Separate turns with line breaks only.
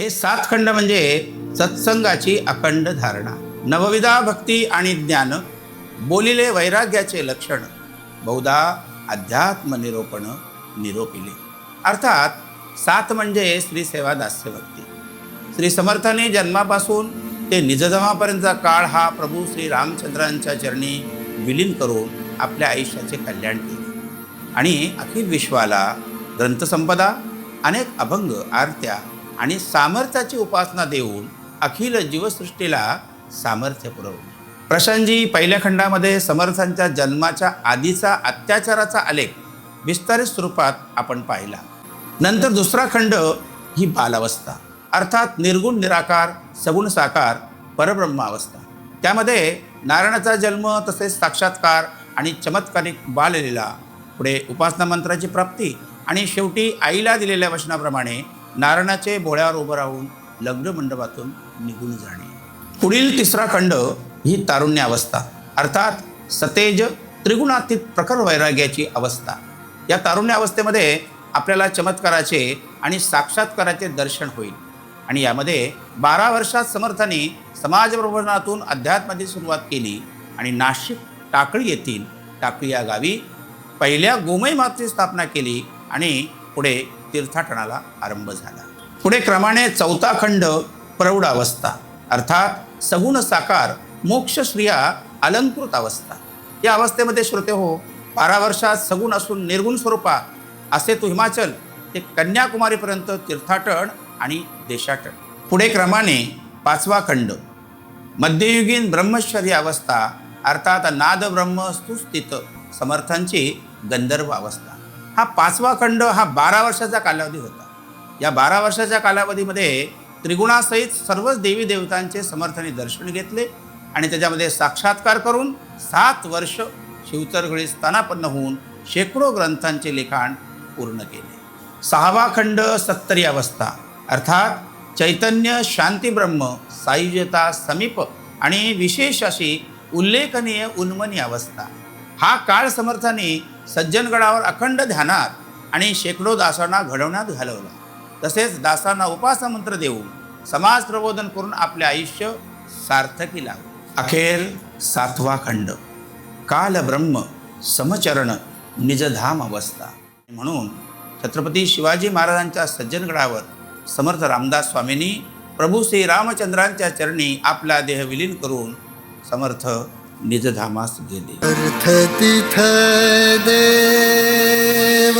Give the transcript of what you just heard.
हे 7 खंड म्हणजे सत्संगाची अखंड धारणा, नवविधा भक्ती आणि ज्ञान, बोलिले वैराग्याचे लक्षण, बहुधा अध्यात्म निरोपण निरोपिले. अर्थात 7 म्हणजे श्री सेवा दास्य भक्ती. श्री समर्थाने जन्मापासून ते निजधमापर्यंतचा काळ हा प्रभू श्री रामचंद्रांच्या चरणी विलीन करून आपल्या आयुष्याचे कल्याण केले आणि अखिल विश्वाला ग्रंथसंपदा, अनेक अभंग, आरत्या आणि सामर्थ्याची उपासना देऊन अखिल जीवसृष्टीला सामर्थ्य पुरवले. प्रशांतजी पहिल्या खंडामध्ये समर्थांच्या जन्माच्या आधीचा अत्याचाराचा आलेख विस्तारित स्वरूपात आपण पाहिला. नंतर दुसरा खंड ही बालावस्था, अर्थात निर्गुण निराकार सगुण साकार परब्रह्म अवस्था. त्यामध्ये नारायणाचा जन्म, तसेच साक्षात्कार आणि चमत्कारिक बाललीला, पुढे उपासना मंत्राची प्राप्ती आणि शेवटी आईला दिलेल्या वचनाप्रमाणे नारायणाचे बोळ्यावर उभं राहून लग्न मंडपातून निघून जाणे. पुढील तिसरा खंड ही तारुण्य अवस्था, अर्थात सतेज त्रिगुणातीत प्रखर वैराग्याची अवस्था. या तारुण्य अवस्थेमध्ये आपल्याला चमत्काराचे आणि साक्षात्काराचे दर्शन होईल आणि यामध्ये 12 वर्षात समर्थांनी समाज प्रबोधनातून अध्यात्माची सुरुवात केली आणि नाशिक टाकळी येथील टाकळी या गावी पहिल्या गोमय मातेची स्थापना केली आणि पुढे तीर्थाटनाला आरंभ झाला. पुढे क्रमाने चौथा खंड प्रौढ अवस्था, अर्थात सगुण साकार मोक्षश्रिया अलंकृत अवस्था. या अवस्थेमध्ये श्रोते हो, 12 वर्षात सगुण असून निर्गुण स्वरूपात असे तो हिमाचल ते कन्याकुमारीपर्यंत तीर्थाटन आणि देशाटन. पुढे क्रमाने 5वा खंड मध्ययुगीन ब्रह्मचर्य अवस्था, अर्थात नाद ब्रह्म सुस्थित समर्थांची गंधर्व अवस्था. हा 5वा खंड हा 12 वर्षाचा कालावधी होता. या 12 वर्षाच्या कालावधीमध्ये त्रिगुणासहित सर्वच देवी देवतांचे समर्थांनी दर्शन घेतले आणि त्याच्यामध्ये साक्षात्कार करून 7 वर्ष शिवचरघळी स्थानापन्न होऊन शेकडो ग्रंथांचे लिखाण पूर्ण केले. 6वा खंड सत्तरी अवस्था, अर्थात चैतन्य शांती ब्रह्म सायुज्यता समीप आणि विशेष अशी उल्लेखनीय उन्मनी अवस्था. हा काळ समर्थांनी सज्जनगडावर अखंड ध्यानात आणि शेकडो दासांना घडवण्यात घालवला. तसेच दासांना उपासना मंत्र देऊन समाज प्रबोधन करून आपले आयुष्य सार्थकी लावले. अखेर 7वा खंड काल ब्रह्म समचरण निजधाम अवस्था. म्हणून छत्रपती शिवाजी महाराजांच्या सज्जनगडावर समर्थ रामदास स्वामींनी प्रभू श्री रामचंद्रांच्या चरणी आपला देह विलीन करून समर्थ निजधामास गेले.
अर्थ तिथ देव